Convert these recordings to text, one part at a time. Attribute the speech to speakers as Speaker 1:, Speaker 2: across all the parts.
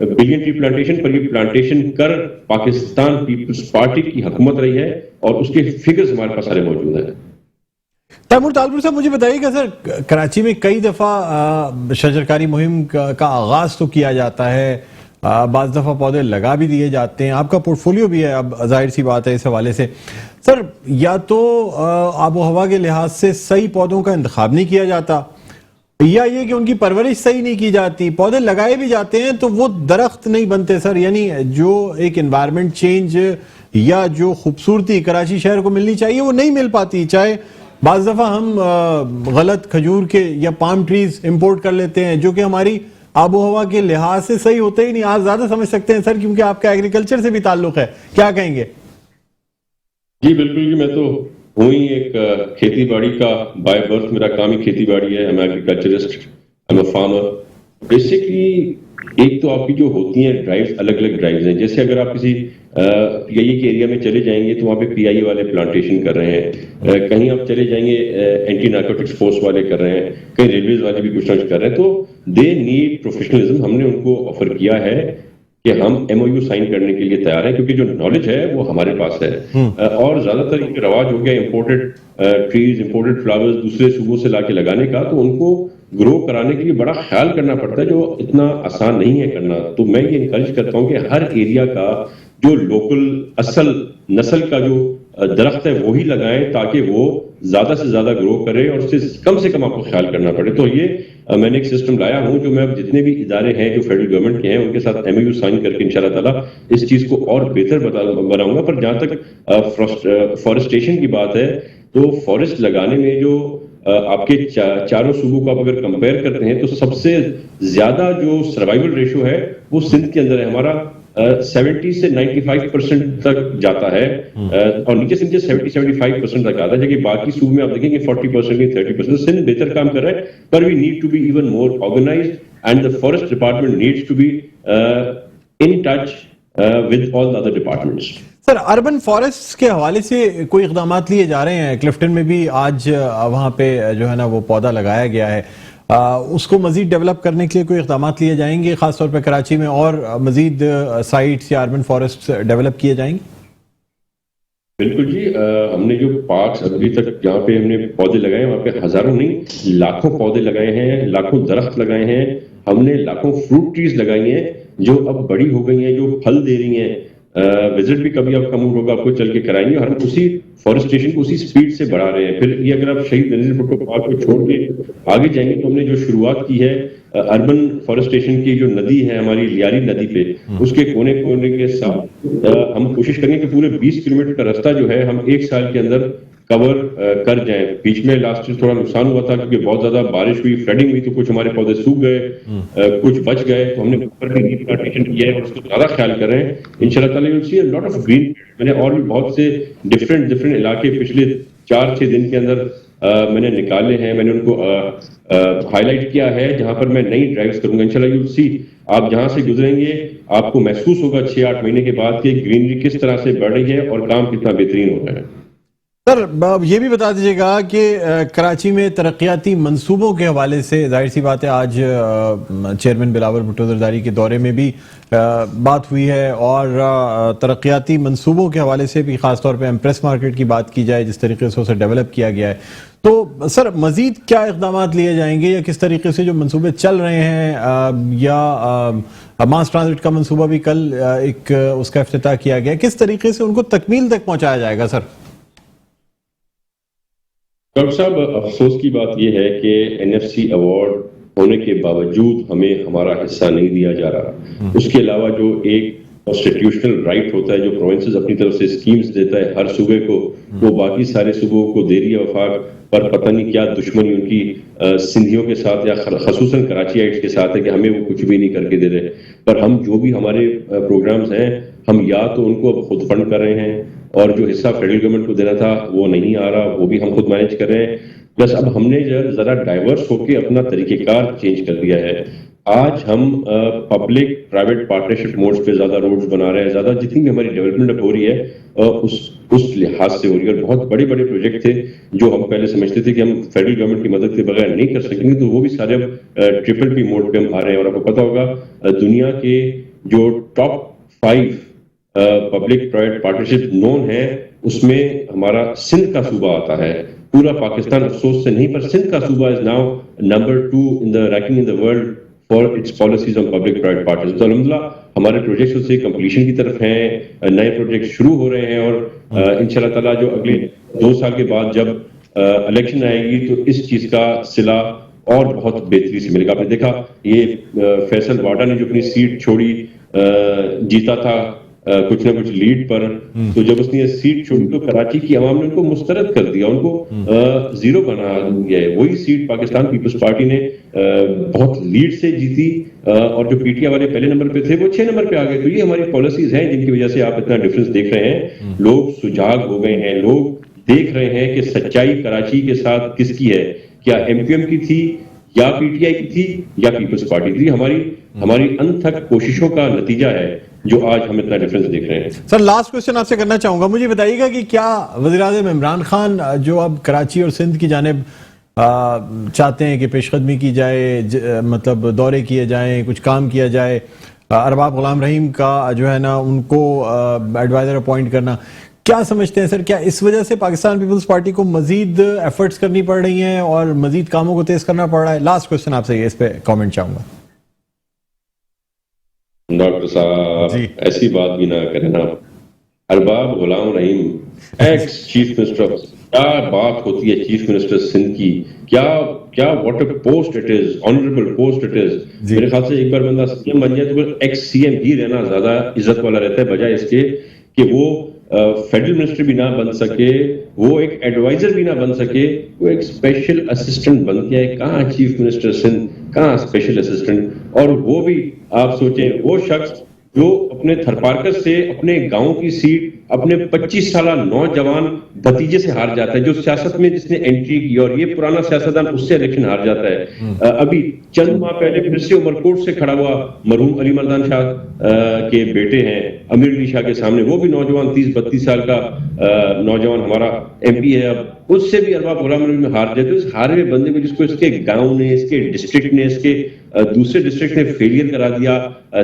Speaker 1: Billion tree plantation پر یہ plantation کر Pakistan Peoples party کی حکومت رہی ہے اور اس کے فگرز ہمارے پاس سارے موجود ہیں.
Speaker 2: تیمور طالپور صاحب مجھے بتائیے کہ سر کراچی میں کئی دفعہ شجرکاری مہم کا آغاز تو کیا جاتا ہے, بعض دفعہ پودے لگا بھی دیے جاتے ہیں, آپ کا پورٹ فولیو بھی ہے, اب ظاہر سی بات ہے اس حوالے سے سر یا تو آب و ہوا کے لحاظ سے صحیح پودوں کا انتخاب نہیں کیا جاتا, یا یہ کہ ان کی پرورش صحیح نہیں کی جاتی, پودے لگائے بھی جاتے ہیں تو وہ درخت نہیں بنتے سر. یعنی جو ایک انوائرمنٹ چینج یا جو خوبصورتی کراچی شہر کو ملنی چاہیے وہ نہیں مل پاتی. چاہے بعض دفعہ ہم غلط کھجور کے یا پام ٹریز امپورٹ کر لیتے ہیں جو کہ ہماری آب و ہوا کے لحاظ سے صحیح ہوتے ہی نہیں. آپ زیادہ سمجھ سکتے ہیں سر کیونکہ آپ کا ایگریکلچر سے بھی تعلق ہے, کیا کہیں گے؟
Speaker 1: جی بالکل جی, میں تو ہوں ہی ایک کھیتی باڑی کا بائی برتھ, میرا کام ہی کھیتی باڑی ہے. میں ایگریکلچرسٹ, ایم اے فارمر. بیسکلی ایک تو آپ کی جو ہوتی ہیں ڈرائیوز, الگ الگ ڈرائیوز ہیں. جیسے اگر آپ کسی پی آئی اے کے ایریا میں چلے جائیں گے تو وہاں پہ پی آئی اے والے پلانٹیشن کر رہے ہیں, کہیں آپ چلے جائیں گے اینٹی نارکوٹکس فورس والے کر رہے ہیں, کہیں ریلویز والے بھی کچھ نہ کچھ کر رہے ہیں. تو دے نیڈ پروفیشنلزم. ہم نے ان کو آفر کیا ہے کہ ہم ایم او یو سائن کرنے کے لیے تیار ہیں کیونکہ جو نالج ہے وہ ہمارے پاس ہے. اور زیادہ تر یہ رواج ہو گیا امپورٹڈ ٹریز, امپورٹڈ فلاورز دوسرے صوبوں سے لا کے لگانے کا, تو ان کو گرو کرانے کے لیے بڑا خیال کرنا پڑتا ہے جو اتنا آسان نہیں ہے کرنا. تو میں یہ انکریج کرتا ہوں کہ ہر ایریا کا جو لوکل اصل نسل کا جو درخت ہے وہی لگائیں تاکہ وہ زیادہ سے زیادہ گرو کرے اور اس سے کم آپ کو خیال کرنا پڑے. تو یہ میں نے ایک سسٹم لایا ہوں جو میں جتنے بھی ادارے ہیں جو فیڈرل گورنمنٹ کے ہیں ان کے ساتھ ایم او یو سائن کر کے انشاءاللہ تعالیٰ اس چیز کو اور بہتر بناؤں گا. پر جہاں تک فارسٹیشن کی بات ہے تو فارسٹ لگانے میں جو آپ کے چاروں صوبوں کو آپ اگر کمپیئر کرتے ہیں تو سب سے زیادہ جو سروائیول ریشو ہے وہ سندھ کے اندر ہے. ہمارا 70 سے 95% تک جاتا ہے اور نیچے سے نیچے 70-75% تک آتا ہے, جبکہ باقی صوبوں میں آپ دیکھیں گے 40% یا 30%. سندھ بہتر کام کر رہا ہے پر we need to be even more organised and the forest department needs to be in touch with all the other departments.
Speaker 2: Sir urban forest کے حوالے سے کوئی اقدامات لیے جا رہے ہیں؟ کلفٹن میں بھی آج وہاں پہ جو ہے نا وہ پودا لگایا گیا ہے, اس کو مزید ڈیولپ کرنے کے لیے کوئی اقدامات لیے جائیں گے خاص طور پہ کراچی میں, اور مزید سائٹس یا اربن فارسٹ ڈیولپ کیے جائیں گے؟
Speaker 1: بالکل جی, ہم نے جو پارکس ابھی تک جہاں پہ ہم نے پودے لگائے ہیں وہاں پہ ہزاروں نہیں لاکھوں پودے لگائے ہیں, لاکھوں درخت لگائے ہیں. ہم نے لاکھوں فروٹ ٹریز لگائی ہیں جو اب بڑی ہو گئی ہیں, جو پھل دے رہی ہیں. وزٹ بھی کبھی آپ کا موڈ ہوگا آپ کو چل کے کرائیں گے, اور ہم اسی فارسٹیشن کو اسی سپیڈ سے بڑھا رہے ہیں. پھر یہ اگر آپ شہید بینظیر بھٹو پارک کو چھوڑ کے آگے جائیں گے تو ہم نے جو شروعات کی ہے اربن فارسٹیشن کی جو ندی ہے ہماری لیاری ندی پہ, اس کے کونے کونے کے ساتھ ہم کوشش کریں کہ پورے 20 کلومیٹر کا راستہ جو ہے ہم 1 سال کے اندر کور کر جائیں. بیچ میں لاسٹ تھوڑا نقصان ہوا تھا کیونکہ بہت زیادہ بارش ہوئی, فلڈنگ ہوئی, تو کچھ ہمارے پودے سوکھ گئے, کچھ بچ گئے, تو ہم نے اوپر بھی پلانٹیشن کیا ہے اور اس کو زیادہ خیال کر رہے ہیں انشاءاللہ تعالیٰ. You see lot of green. میں نے اور بھی بہت سے ڈفرینٹ علاقے پچھلے 4-6 دن کے اندر میں نے نکالے ہیں, میں نے ان کو ہائی لائٹ کیا ہے جہاں پر میں نئی ڈرائیوز کروں گا انشاءاللہ. یو سی آپ جہاں سے گزریں گے آپ کو محسوس ہوگا 6-8 مہینے کے بعد کہ گرینری کس طرح سے بڑھ رہی ہے اور کام کتنا بہترین ہو رہا ہے.
Speaker 2: سر یہ بھی بتا دیجیے گا کہ کراچی میں ترقیاتی منصوبوں کے حوالے سے ظاہر سی بات ہے آج چیئرمین بلاول بھٹو زرداری کے دورے میں بھی بات ہوئی ہے, اور ترقیاتی منصوبوں کے حوالے سے بھی خاص طور پہ ایمپریس مارکیٹ کی بات کی جائے جس طریقے سے اسے ڈیولپ کیا گیا ہے, تو سر مزید کیا اقدامات لیے جائیں گے یا کس طریقے سے جو منصوبے چل رہے ہیں, یا ماس ٹرانزٹ کا منصوبہ بھی کل ایک اس کا افتتاح کیا گیا, کس طریقے سے ان کو تکمیل تک پہنچایا جائے گا؟ سر
Speaker 1: ڈاکٹر صاحب افسوس کی بات یہ ہے کہ این ایف سی ایوارڈ ہونے کے باوجود ہمیں ہمارا حصہ نہیں دیا جا رہا. اس کے علاوہ جو ایک کانسٹیٹیوشنل رائٹ ہوتا ہے جو پروونسز اپنی طرف سے اسکیمز دیتا ہے ہر صوبے کو, وہ باقی سارے صوبوں کو دے رہی ہے وفاق پر. پتہ نہیں کیا دشمنی ان کی سندھیوں کے ساتھ یا خصوصاً کراچی آئٹس کے ساتھ ہے کہ ہمیں وہ کچھ بھی نہیں کر کے دے رہے. پر ہم جو بھی ہمارے پروگرامز ہیں ہم یا تو ان کو اب خود فنڈ کر رہے ہیں, اور جو حصہ فیڈرل گورنمنٹ کو دینا تھا وہ نہیں آ رہا, وہ بھی ہم خود مینیج کر رہے ہیں. پلس اب ہم نے ذرا ڈائیورس ہو کے اپنا طریقہ کار چینج کر دیا ہے. آج ہم پبلک پرائیویٹ پارٹنرشپ موڈز پہ زیادہ روڈز بنا رہے ہیں. زیادہ جتنی بھی ہماری ڈیولپمنٹ اب ہو رہی ہے اس لحاظ سے ہو رہی ہے. اور بہت بڑے پروجیکٹ تھے جو ہم پہلے سمجھتے تھے کہ ہم فیڈرل گورنمنٹ کی مدد کے بغیر نہیں کر سکیں گے, تو وہ بھی سارے اب ٹرپل پی موڈ پہ ہم آ رہے ہیں. اور آپ کو پتا ہوگا دنیا کے جو ٹاپ 5 پبلک پرائیویٹ پارٹنرشپ نون ہے اس میں ہمارا سندھ کا صوبہ آتا ہے. پورا پاکستان افسوس سے نہیں پر سندھ کا صوبہ is now number 2 in the ranking in the world for its policies on public private partnership. تو الحمدللہ ہمارے پروجیکٹس اس سے کمپلیشن کی طرف ہیں, نئے پروجیکٹ شروع ہو رہے ہیں, اور انشاءاللہ تعالیٰ جو اگلے 2 سال کے بعد جب الیکشن آئے گی تو اس چیز کا صلہ اور بہت بہتری سے ملے گا. آپ نے دیکھا یہ فیصل واڈا نے جو اپنی سیٹ چھوڑی, جیتا تھا کچھ نہ کچھ لیڈ پر, تو جب اس نے یہ سیٹ چھوڑی تو کراچی کی عوام نے ان کو مسترد کر دیا, ان کو زیرو بنا دیا ہے. وہی سیٹ پاکستان پیپلز پارٹی نے بہت لیڈ سے جیتی, اور جو پی ٹی آئی والے پہلے نمبر پہ تھے وہ 6 نمبر پہ آ گئے. تو یہ ہماری پالیسیز ہیں جن کی وجہ سے آپ اتنا ڈفرنس دیکھ رہے ہیں. لوگ سجاگ ہو گئے ہیں, لوگ دیکھ رہے ہیں کہ سچائی کراچی کے ساتھ کس کی ہے, کیا ایم پی ایم کی تھی یا پی ٹی آئی کی تھی یا پیپلز پارٹی تھی. ہماری انتھک کوششوں کا نتیجہ ہے جو آج ہم اتنا ڈفرنس دیکھ رہے ہیں.
Speaker 2: سر لاسٹ کوشچن آپ سے کرنا چاہوں گا, مجھے بتائیے گا کہ کیا وزیر اعظم عمران خان جو اب کراچی اور سندھ کی جانب چاہتے ہیں کہ پیش قدمی کی جائے, مطلب دورے کیے جائیں, کچھ کام کیا جائے, ارباب غلام رحیم کا جو ہے نا ان کو ایڈوائزر اپوائنٹ کرنا, کیا سمجھتے ہیں سر, کیا اس وجہ سے پاکستان پیپلز پارٹی کو مزید ایفرٹس کرنی پڑ رہی ہیں اور مزید کاموں کو تیز کرنا پڑ رہا ہے؟ لاسٹ کوشچن آپ سے اس پہ کامنٹ چاہوں گا.
Speaker 1: ڈاکٹر صاحب ایسی بات بھی نہ کریں نا. ارباب غلام رحیم ایکس چیف منسٹر, کیا بات ہوتی ہے چیف منسٹر سندھ کی, کیا what a post it is, honourable post it is. میرے خیال سے ایک بار بندہ سی ایم بن جائے تو پھر ایکس سی ایم ہی رہنا زیادہ عزت والا رہتا ہے, بجائے اس کے کہ وہ فیڈرل منسٹر بھی نہ بن سکے, وہ ایک ایڈوائزر بھی نہ بن سکے, وہ ایک اسپیشل اسسٹنٹ بن گیا ہے. کہاں چیف منسٹر سندھ, کہاں اسپیشل اسسٹنٹ, اور وہ بھی آپ سوچیں وہ شخص جو اپنے تھرپارکر سے اپنے گاؤں کی سیٹ اپنے 25 سالہ نوجوان بھتیجے سے ہار جاتا ہے, جو سیاست میں جس نے انٹری کی, اور یہ پرانا سیاستدان اس سے الیکشن ہار جاتا ہے. ابھی چند ماہ پہلے پھر سے عمر کوٹ سے کھڑا ہوا مرحوم علی مردان شاہ کے بیٹے ہیں امیر علی شاہ کے سامنے, وہ بھی نوجوان 30-32 سال کا نوجوان ہمارا ایم پی ہے, اب اس سے بھی ارباب غلام رحیم میں ہار جائے. تو اس ہارے ہوئے بندے کو جس کو اس کے گاؤں نے, اس کے ڈسٹرکٹ نے, اس کے دوسرے ڈسٹرکٹ نے فیلئر کرا دیا,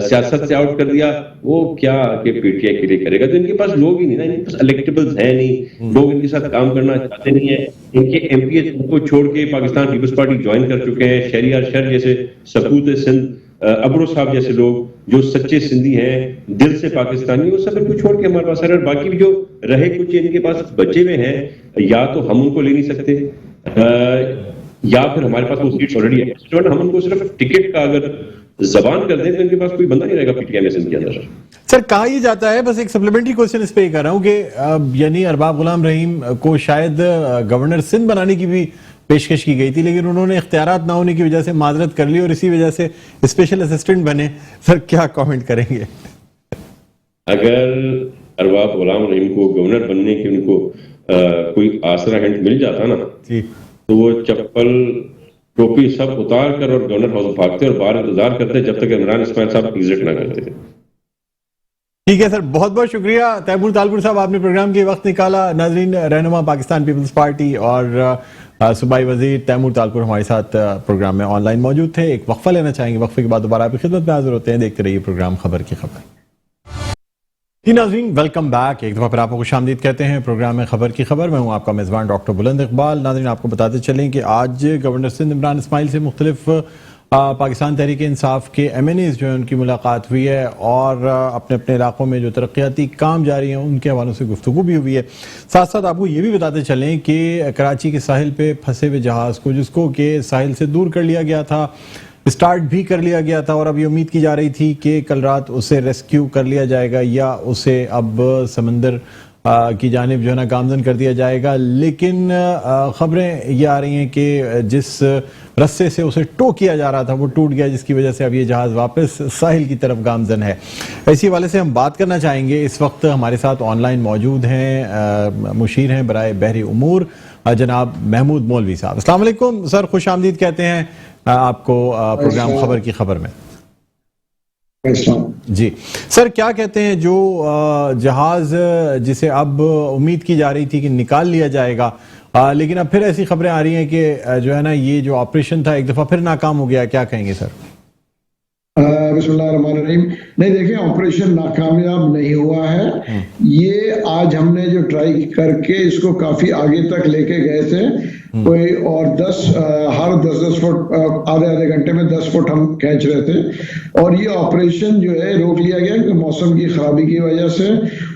Speaker 1: سیاست سے آؤٹ کر دیا, وہ کیا کہ پی ٹی آئی کے لیے کرے گا. تو ان کے پاس لوگ ہی نہیں نا, ان کے پاس الیکٹیبلز ہیں نہیں, لوگ ان کے ساتھ کام کرنا چاہتے نہیں ہیں. ان کے ایم پی کو چھوڑ کے پاکستان پیپلز پارٹی جوائن کر چکے ہیں. شہریار شر جیسے, سپوت سندھ ابرو صاحب جیسے لوگ جو سچے سندھی ہیں, دل سے پاکستانی, وہ سب ان کو چھوڑ کے ہمارے پاس. اور باقی بھی جو رہے کچھ ان کے پاس بچے ہوئے ہیں, یا تو ہم ان کو لے نہیں سکتے یا پھر ہمارے پاس وہ سیٹس آلریڈی ہے. ہم ان کو صرف ٹکٹ کا اگر زبان کر دیں تو ان کے پاس کوئی بندہ نہیں رہے گا پی ٹی ایم کے اندر.
Speaker 2: سر کہا یہ جاتا ہے, بس ایک سپلیمنٹری کوشچن اس پہ یہ کر رہا ہوں کہ یعنی ارباب غلام رحیم کو شاید گورنر سندھ بنانے کی بھی پیشکش کی گئی تھی, لیکن انہوں نے اختیارات نہ ہونے کی وجہ سے معذرت کر لی اور اسی وجہ سے اسپیشل اسسٹنٹ بنے. سر کیا کامنٹ کریں گے؟
Speaker 1: اگر ارباب غلام رحیم کو گورنر بننے کی ان کو کوئی آسرا ہنٹ مل جاتا نا, تو وہ چپل ٹوپی سب اتار کر اور گورنر ہاؤس بھاگتے اور باہر انتظار کرتے جب تک عمران اسماعیل صاحب ایگزٹ نہ کرتے تھے.
Speaker 2: ٹھیک ہے سر, بہت بہت شکریہ تیمور طالپور صاحب, آپ نے پروگرام کے وقت نکالا. ناظرین, رہنما پاکستان پیپلز پارٹی اور صوبائی وزیر تیمور طالپور ہمارے ساتھ پروگرام میں آن لائن موجود تھے. ایک وقفہ لینا چاہیں گے, وقفے کے بعد دوبارہ آپ کی خدمت میں حاضر ہوتے ہیں. دیکھتے رہیے پروگرام خبر کی خبر. جی ناظرین, ویلکم بیک. ایک دفعہ پھر آپ کو خوش آمدید کہتے ہیں پروگرام میں خبر کی خبر. میں ہوں آپ کا میزبان ڈاکٹر بلند اقبال. ناظرین, آپ کو بتاتے چلیں کہ آج گورنر سندھ عمران اسماعیل سے مختلف پاکستان تحریک انصاف کے ایم این ایز جو ہیں ان کی ملاقات ہوئی ہے, اور اپنے اپنے علاقوں میں جو ترقیاتی کام جاری ہیں ان کے حوالوں سے گفتگو بھی ہوئی ہے. ساتھ ساتھ آپ کو یہ بھی بتاتے چلیں کہ کراچی کے ساحل پہ پھنسے ہوئے جہاز کو, جس کو کہ ساحل سے دور کر لیا گیا تھا, اسٹارٹ بھی کر لیا گیا تھا, اور اب یہ امید کی جا رہی تھی کہ کل رات اسے ریسکیو کر لیا جائے گا یا اسے اب سمندر کی جانب جو ہے نا گامزن کر دیا جائے گا. لیکن خبریں یہ آ رہی ہیں کہ جس رستے سے اسے ٹو کیا جا رہا تھا وہ ٹوٹ گیا, جس کی وجہ سے اب یہ جہاز واپس ساحل کی طرف گامزن ہے. اسی حوالے سے ہم بات کرنا چاہیں گے. اس وقت ہمارے ساتھ آن لائن موجود ہیں, مشیر ہیں برائے بحری امور جناب محمود مولوی صاحب. السلام علیکم سر, خوش آمدید کہتے ہیں آپ کو پروگرام خبر کی خبر میں. جی سر, کیا کہتے ہیں جو جہاز جسے اب امید کی جا رہی تھی کہ نکال لیا جائے گا, لیکن اب پھر ایسی خبریں آ رہی ہیں کہ جو ہے نا یہ جو آپریشن تھا ایک دفعہ پھر ناکام ہو گیا, کیا کہیں گے سر؟
Speaker 3: بسم اللہ الرحمن الرحیم. نہیں دیکھیں, آپریشن ناکامیاب نہیں ہوا ہے. یہ آج ہم نے جو ٹرائی کر کے اس کو کافی آگے تک لے کے گئے تھے, کوئی اور ہر 10 فٹ آدھے گھنٹے میں 10 فٹ ہم کھینچ رہے تھے, اور یہ آپریشن جو ہے روک لیا گیا کہ موسم کی خرابی کی وجہ سے,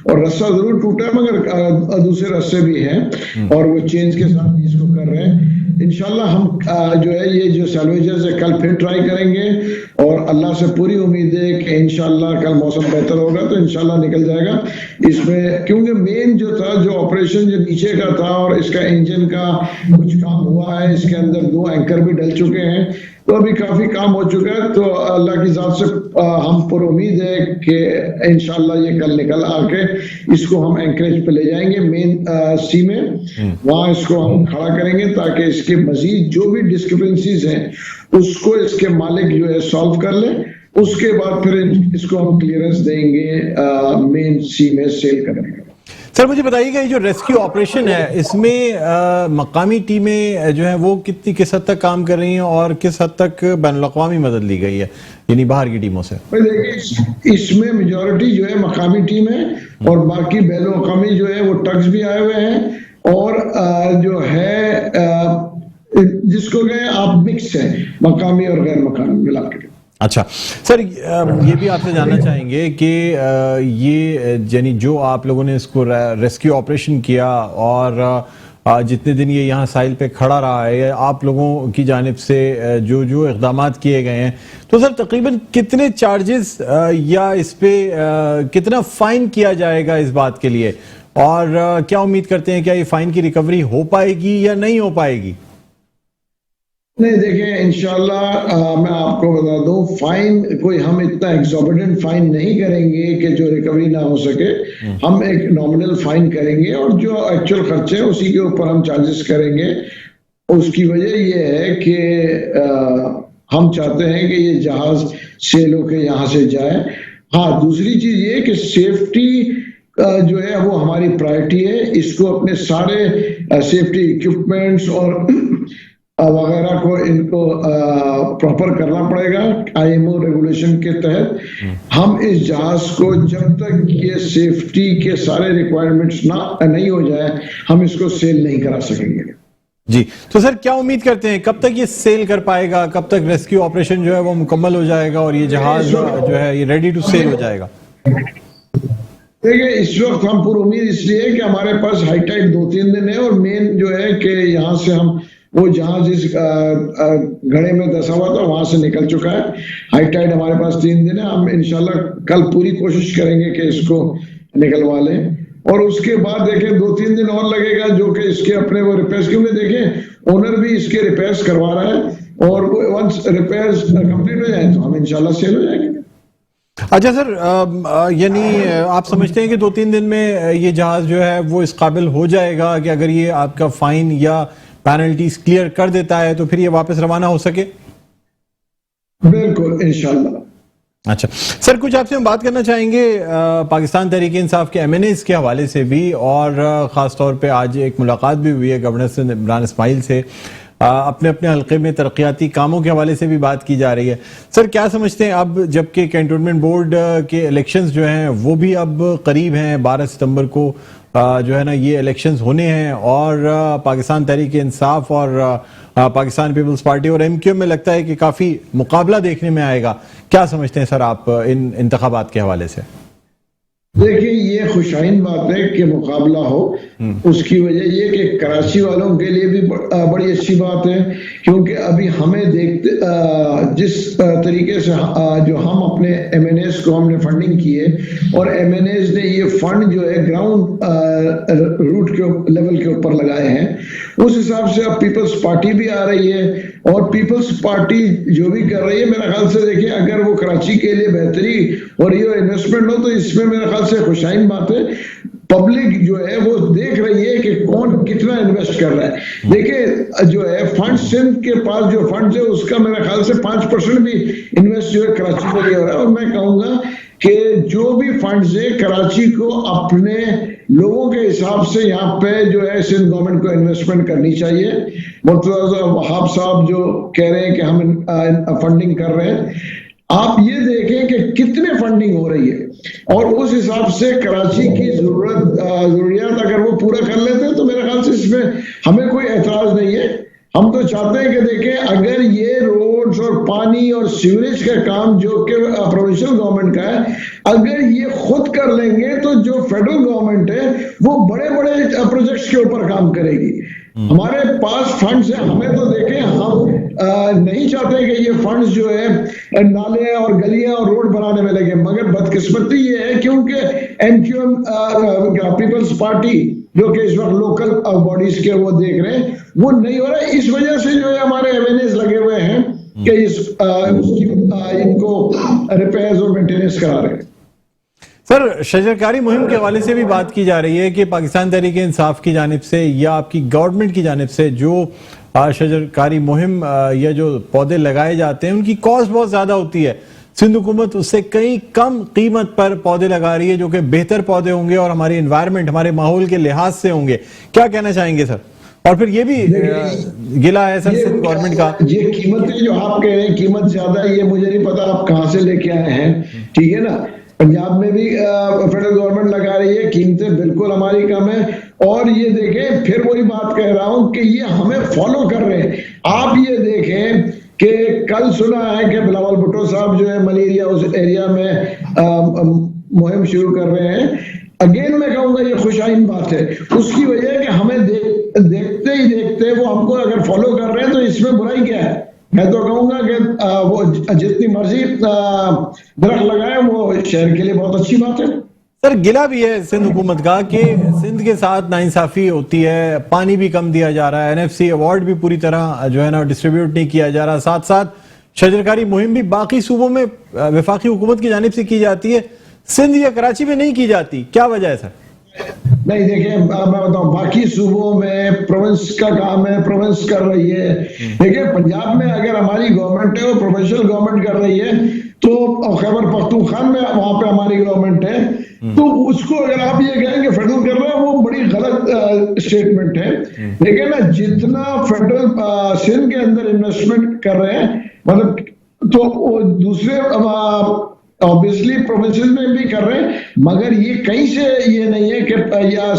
Speaker 3: اور رستہ ضرور ٹوٹا ہے مگر دوسرے راستے بھی ہیں اور وہ چینج کے ساتھ اس کو کر رہے ہیں. انشاءاللہ ہم جو ہے یہ جو سیلویجز ہے کل پھر ٹرائی کریں گے, اور اللہ سے پوری امید ہے کہ انشاءاللہ کل موسم بہتر ہوگا تو انشاءاللہ نکل جائے گا اس میں. کیونکہ مین جو تھا جو آپریشن جو نیچے کا تھا, اور اس کا انجن کا کچھ کام ہوا ہے, اس کے اندر 2 اینکر بھی ڈل چکے ہیں, تو ابھی کافی کام ہو چکا ہے. تو اللہ کی ذات سے ہم پر امید ہے کہ انشاءاللہ یہ کل نکل آ کے اس کو ہم اینکریج پہ لے جائیں گے مین سی میں, وہاں اس کو ہم کھڑا کریں گے تاکہ اس کے مزید جو بھی ڈسکرپنسیز ہیں اس کو اس کے مالک جو ہے سالو کر لیں. اس کے بعد پھر اس کو ہم کلیئرنس دیں گے مین سی میں سیل کرنے کا.
Speaker 2: سر مجھے بتائیے گا یہ جو ریسکیو آپریشن ہے اس میں مقامی ٹیمیں جو ہیں وہ کس حد تک کام کر رہی ہیں اور کس حد تک بین الاقوامی مدد لی گئی ہے یعنی باہر کی ٹیموں سے؟
Speaker 3: دیکھیے اس میں میجورٹی جو ہے مقامی ٹیم ہے, اور باقی بین الاقوامی جو ہے وہ ٹگز بھی آئے ہوئے ہیں, اور جو ہے جس کو گئے آپ مکس ہیں مقامی اور غیر مقامی ملا کے.
Speaker 2: اچھا سر, یہ بھی آپ سے جاننا چاہیں گے کہ یہ یعنی جو آپ لوگوں نے اس کو ریسکیو آپریشن کیا اور جتنے دن یہ یہاں ساحل پہ کھڑا رہا ہے, آپ لوگوں کی جانب سے جو اقدامات کیے گئے ہیں, تو سر تقریباً کتنے چارجز یا اس پہ کتنا فائن کیا جائے گا اس بات کے لیے, اور کیا امید کرتے ہیں کیا یہ فائن کی ریکوری ہو پائے گی یا نہیں ہو پائے گی؟
Speaker 3: نہیں دیکھیں انشاءاللہ میں آپ کو بتا دوں, فائن کوئی ہم اتنا ایکزوربیٹنٹ فائن نہیں کریں گے کہ جو ریکوری نہ ہو سکے. ہم ایک نامنل فائن کریں گے, اور جو ایکچوئل خرچے ہیں اسی کے اوپر ہم چارجز کریں گے. اس کی وجہ یہ ہے کہ ہم چاہتے ہیں کہ یہ جہاز سیل ہو کے یہاں سے جائے. ہاں دوسری چیز یہ کہ سیفٹی جو ہے وہ ہماری پرائرٹی ہے. اس کو اپنے سارے سیفٹی اکوپمنٹس اور وغیرہ کو ان کو پراپر کرنا پڑے گا IMO ریگولیشن کے تحت. ہم اس جہاز کو جب تک یہ سیفٹی کے سارے ریکوائرمنٹس نہیں ہو جائے ہم اس کو سیل نہیں کرا سکیں گے.
Speaker 2: جی تو سر کیا امید کرتے ہیں کب تک یہ سیل کر پائے گا, کب تک ریسکیو آپریشن جو ہے وہ مکمل ہو جائے گا اور یہ جہاز جو ہے یہ ریڈی ٹو سیل ہو جائے گا؟
Speaker 3: دیکھیں اس وقت ہم پر امید اس لیے کہ ہمارے پاس ہائی ٹائڈ 2-3 دن ہے, اور مین جو ہے کہ یہاں سے ہم وہ جہاز جس گھڑے میں دسا ہوا تھا وہاں سے نکل چکا ہے. ہائی ٹائڈ ہمارے پاس 3 دن ہے. ہم انشاءاللہ کل پوری کوشش کریں گے کہ اس کو نکلوا لیں, اور اس کے بعد دیکھیں 2-3 دن اور لگے گا جو کہ اس کے اپنے وہ ریپیئرز, کیونکہ دیکھیں اونر بھی اس کے ریپیئرز کروا رہا ہے, اور ونس ریپیئرز کمپلیٹ ہو جائیں تو ہم انشاءاللہ سیل ہو جائیں گے.
Speaker 2: اچھا سر, یعنی آپ سمجھتے ہیں کہ 2-3 دن میں یہ جہاز جو ہے وہ اس قابل ہو جائے گا کہ اگر یہ آپ کا فائن یا پینلٹیز کلیئر کر دیتا ہے تو پھر یہ واپس روانہ ہو سکے؟
Speaker 3: بالکل انشاءاللہ.
Speaker 2: اچھا سر, کچھ آپ سے ہم بات کرنا چاہیں گے پاکستان تحریک انصاف کے MNAs کے حوالے سے بھی, اور خاص طور پہ آج ایک ملاقات بھی ہوئی ہے گورنر سے عمران اسماعیل سے, اپنے حلقے میں ترقیاتی کاموں کے حوالے سے بھی بات کی جا رہی ہے. سر کیا سمجھتے ہیں اب جبکہ کینٹونمنٹ بورڈ کے الیکشنز جو ہیں وہ بھی اب قریب ہیں, 12 ستمبر کو جو ہے نا یہ الیکشنز ہونے ہیں, اور پاکستان تحریک انصاف اور پاکستان پیپلز پارٹی اور MQM میں لگتا ہے کہ کافی مقابلہ دیکھنے میں آئے گا. کیا سمجھتے ہیں سر آپ ان انتخابات کے حوالے سے؟
Speaker 3: دیکھیں یہ خوشائن بات ہے کہ مقابلہ ہو. اس کی وجہ یہ کہ کراچی والوں کے لیے بھی بڑی اچھی بات ہے, کیونکہ ابھی ہمیں دیکھتے جس طریقے سے جو ہم اپنے MNAs کو ہم نے فنڈنگ کی ہے, اور MNAs نے یہ فنڈ جو ہے گراؤنڈ روٹ کے لیول کے اوپر لگائے ہیں, اس حساب سے اب پیپلز پارٹی بھی آ رہی ہے, اور پیپلز پارٹی جو بھی کر رہی ہے میرے خیال سے دیکھیں اگر وہ کراچی کے لیے بہتری اور یہ انویسٹمنٹ ہو تو اس میں میرے خیال سے خوشائن بات ہے. پبلک جو ہے وہ دیکھ رہی ہے کہ کون کتنا انویسٹ کر رہا ہے. دیکھیں جو ہے فنڈ سندھ کے پاس جو فنڈ ہے اس کا میرے خیال سے 5% بھی انویسٹ جو ہے کراچی کو لیا ہو رہا ہے, اور میں کہوں گا کہ جو بھی فنڈز ہے کراچی کو اپنے لوگوں کے حساب سے یہاں پہ جو ہے سندھ گورنمنٹ کو انویسٹمنٹ کرنی چاہیے. مرتضیٰ وہاب صاحب جو کہہ رہے ہیں کہ ہم فنڈنگ کر رہے ہیں, آپ یہ دیکھیں کہ کتنے فنڈنگ ہو رہی ہے، اور اس حساب سے کراچی کی ضروریات اگر وہ پورا کر لیتے ہیں تو میرے خیال سے اس میں ہمیں کوئی اعتراض نہیں ہے۔ ہم تو چاہتے ہیں کہ دیکھیں اگر یہ روڈز اور پانی اور سیوریج کا کام جو کہ پروونشل گورنمنٹ کا ہے، اگر یہ خود کر لیں گے تو جو فیڈرل گورنمنٹ ہے وہ بڑے بڑے پروجیکٹس کے اوپر کام کرے گی۔ ہمارے پاس فنڈز ہیں، ہمیں تو دیکھیں ہم نہیں چاہتے کہ یہ فنڈز جو ہے نالے اور گلیاں اور روڈ بنانے میں لگے، مگر بدقسمتی یہ ہے کیونکہ M Q M Peoples Party جو کہ اس وقت لوکل باڈیز کے وہ دیکھ رہے ہیں وہ نہیں ہو رہا ہے، اس وجہ سے جو ہے ہمارے ایوینیز لگے ہوئے ہیں کہ ان کو ریپیئرز اور مینٹیننس کرا رہے ہیں۔
Speaker 2: سر، شجرکاری مہم کے حوالے سے بھی بات کی جا رہی ہے کہ پاکستان تحریک انصاف کی جانب سے یا آپ کی گورنمنٹ کی جانب سے جو شجرکاری مہم یا جو پودے لگائے جاتے ہیں ان کی کاسٹ بہت زیادہ ہوتی ہے۔ سندھ حکومت اس سے کئی کم قیمت پر پودے لگا رہی ہے جو کہ بہتر پودے ہوں گے اور ہماری انوائرمنٹ، ہمارے ماحول کے لحاظ سے ہوں گے۔ کیا کہنا چاہیں گے سر؟ اور پھر یہ بھی گلا ہے سر سندھ گورنمنٹ کا،
Speaker 3: یہ قیمتیں جو آپ کہہ رہے ہیں قیمت زیادہ ہے، یہ مجھے نہیں پتا آپ کہاں سے لے کے آئے ہیں، ٹھیک ہے نا۔ پنجاب میں بھی فیڈرل گورنمنٹ لگا رہی ہے، قیمتیں بالکل ہماری کم ہیں، اور یہ دیکھیں پھر وہی بات کہہ رہا ہوں کہ یہ ہمیں فالو کر رہے ہیں۔ آپ یہ دیکھیں کہ کل سنا ہے کہ بلاول بھٹو صاحب جو ہے ملیریا اس ایریا میں مہم شروع کر رہے ہیں۔ اگین میں کہوں گا یہ خوش آئند بات ہے، اس کی وجہ ہے کہ ہمیں دیکھتے ہی دیکھتے وہ ہم کو اگر فالو کر رہے ہیں تو اس میں برائی کیا ہے؟ میں تو کہوں گا کہ وہ جتنی مرضی درخت لگائیں وہ شہر کے لیے بہت اچھی بات ہے۔
Speaker 2: سر، گلا بھی ہے سندھ حکومت کا کہ سندھ کے ساتھ ناانصافی ہوتی ہے، پانی بھی کم دیا جا رہا ہے، NFC ایوارڈ بھی پوری طرح جو ہے نا ڈسٹریبیوٹ نہیں کیا جا رہا، ساتھ ساتھ شجرکاری مہم بھی باقی صوبوں میں وفاقی حکومت کی جانب سے کی جاتی ہے، سندھ یا کراچی میں نہیں کی جاتی، کیا وجہ ہے سر؟
Speaker 3: نہیں دیکھیں میں بتاؤں باقی صوبوں میں پروونس کا کام ہے، پروونس کر رہی ہے۔ دیکھیں پنجاب میں اگر ہماری گورنمنٹ ہے وہ پروفیشنل گورنمنٹ کر رہی ہے، تو خیبر پختونخوا میں وہاں پہ ہماری گورنمنٹ ہے، تو اس کو اگر آپ یہ کہیں کہ فیڈرل کر رہا ہے وہ بڑی غلط اسٹیٹمنٹ ہے۔ لیکن نا جتنا فیڈرل سندھ کے اندر انویسٹمنٹ کر رہے ہیں مطلب تو دوسرے obviously پروونسز میں بھی کر رہے ہیں، مگر یہ کہیں سے یہ نہیں ہے کہ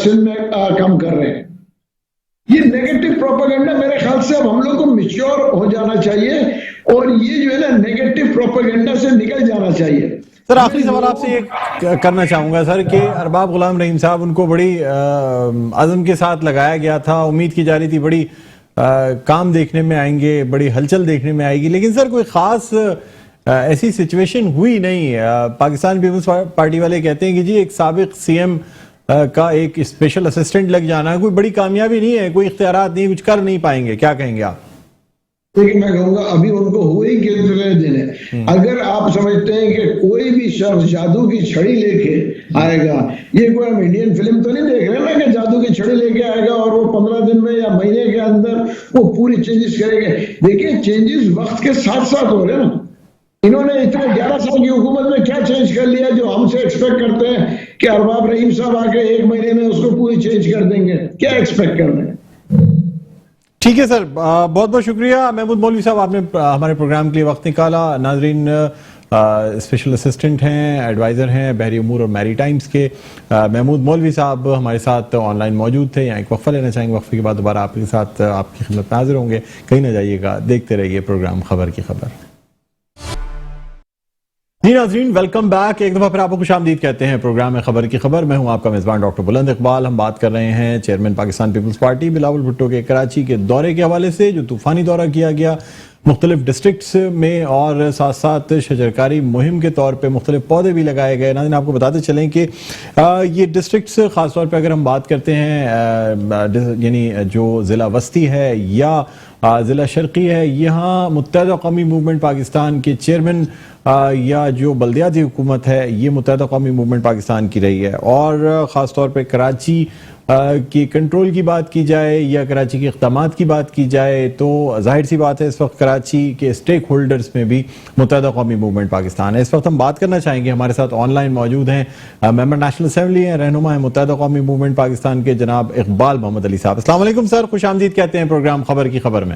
Speaker 3: سندھ میں کم کر رہے ہیں۔ یہ نیگیٹو پروپیگنڈا میرے خیال سے اب ہم لوگ کو میچور ہو جانا چاہیے اور یہ جو ہے نا نیگیٹو پروپیگنڈا سے نکل جانا چاہیے۔
Speaker 2: سر، آخری سوال آپ سے یہ کرنا چاہوں گا سر کہ ارباب غلام رحیم صاحب ان کو بڑی عزم کے ساتھ لگایا گیا تھا، امید کی جا رہی تھی بڑی کام دیکھنے میں آئیں گے، بڑی ہلچل دیکھنے میں آئے گی، لیکن سر کوئی خاص ایسی سچویشن ہوئی نہیں۔ پاکستان پیپلز پارٹی والے کہتے ہیں کہ جی ایک سابق CM کا ایک اسپیشل اسسٹنٹ لگ جانا کوئی بڑی کامیابی نہیں ہے، کوئی اختیارات نہیں، کچھ کر نہیں پائیں گے، کیا کہیں گے آپ؟
Speaker 3: لیکن میں کہوں گا ابھی ان کو ہوئے ہی کتنے دن ہے۔ اگر آپ سمجھتے ہیں کہ کوئی بھی شخص جادو کی چھڑی لے کے آئے گا، یہ کوئی ہم انڈین فلم تو نہیں دیکھ رہے نا کہ جادو کی چھڑی لے کے آئے گا اور وہ 15 دن میں یا مہینے کے اندر وہ پوری چینجز کرے گا۔ دیکھیں چینجز وقت کے ساتھ ساتھ ہو رہے ہیں نا، انہوں نے اتنے 11 سال کی حکومت میں کیا چینج کر لیا جو ہم سے ایکسپیکٹ کرتے ہیں کہ ارباب رحیم صاحب آ کے 1 مہینے میں اس کو پوری چینج کر دیں گے، کیا ایکسپیکٹ کر رہے ہیں؟
Speaker 2: ٹھیک ہے سر، بہت بہت شکریہ محمود مولوی صاحب، آپ نے ہمارے پروگرام کے لیے وقت نکالا۔ ناظرین، اسپیشل اسسٹنٹ ہیں، ایڈوائزر ہیں بحری امور اور میری ٹائمز کے محمود مولوی صاحب ہمارے ساتھ آن لائن موجود تھے۔ یہاں ایک وقفہ لینا چاہیں گے، وقفے کے بعد دوبارہ آپ کے ساتھ آپ کی خدمت میں حاضر ہوں گے، کہیں نہ جائیے گا، دیکھتے رہیے پروگرام خبر کی خبر۔ جی ناظرین، ویلکم بیک، ایک دفعہ پھر آپ کو خوش آمدید کہتے ہیں پروگرام میں خبر کی خبر۔ میں ہوں آپ کا میزبان ڈاکٹر بلند اقبال۔ ہم بات کر رہے ہیں chairman Pakistan Peoples Party Bilawal Bhutto کے کراچی کے دورے کے حوالے سے، جو طوفانی دورہ کیا گیا مختلف ڈسٹرکٹس میں، اور ساتھ ساتھ شجرکاری مہم کے طور پہ مختلف پودے بھی لگائے گئے۔ ناظرین، آپ کو بتاتے چلیں کہ یہ ڈسٹرکٹس خاص طور پہ اگر ہم بات کرتے ہیں یعنی جو ضلع وسطی ہے یا ضلع شرقی ہے، یہاں متحدہ قومی موومنٹ پاکستان کے چیئرمین یا جو بلدیاتی حکومت ہے یہ متحدہ قومی موومنٹ پاکستان کی رہی ہے، اور خاص طور پہ کراچی کی کنٹرول کی بات کی جائے یا کراچی کے اقدامات کی بات کی جائے تو ظاہر سی بات ہے اس وقت کراچی کے اسٹیک ہولڈرز میں بھی متحدہ قومی موومنٹ پاکستان ہے۔ اس وقت ہم بات کرنا چاہیں گے، ہمارے ساتھ آن لائن موجود ہیں ممبر نیشنل اسمبلی ہیں، رہنما ہیں متحدہ قومی موومنٹ پاکستان کے جناب اقبال محمد علی صاحب۔ السلام علیکم سر، خوش آمدید کہتے ہیں پروگرام خبر کی خبر میں۔